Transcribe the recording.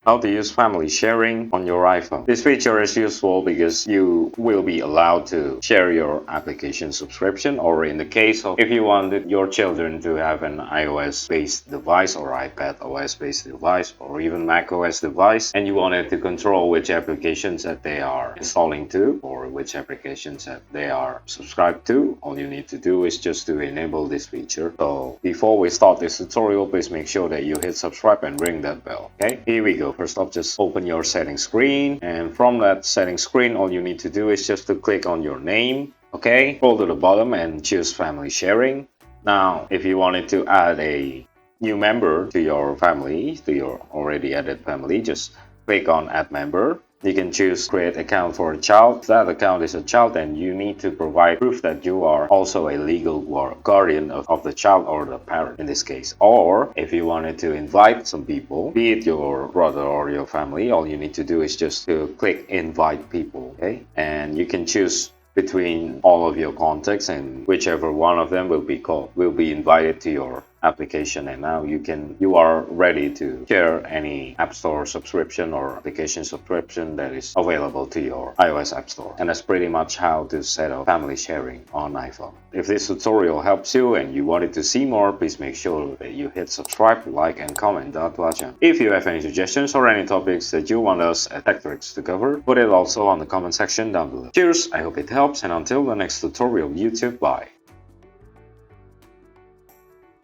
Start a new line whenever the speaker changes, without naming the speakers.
How to use family sharing on your iPhone. This feature is useful because you will be allowed to share your application subscription, or in the case of if you wanted your children to have an iOS based device or iPad OS based device or even Mac OS device, and you wanted to control which applications that they are installing to or which applications that they are subscribed to, all you need to do is just to enable this feature. So before we start this tutorial, please make sure that you hit subscribe and ring that bell. Okay, here we go. First off, just open your settings screen, and from that settings screen, all you need to do is just to click on your name. Okay, scroll to the bottom and choose family sharing. Now, if you wanted to add a new member to your family, to your already added family, just click on add member. You can choose create account for a child. If that account is a child, then you need to provide proof that you are also a legal guardian of the child or the parent in this case. Or if you wanted to invite some people, be it your brother or your family, all you need to do is just to click invite people. Okay, and you can choose between all of your contacts, and whichever one of them will be invited to your application, and now you are ready to share any app store subscription or application subscription that is available to your iOS app store. And that's pretty much how to set up family sharing on iPhone. If this tutorial helps you and you wanted to see more, please make sure that you hit subscribe, like and comment down to our channel. If you have any suggestions or any topics that you want us at TechTricks to cover, put it also on the comment section down below. Cheers, I hope it helps, and until the next tutorial, YouTube, bye.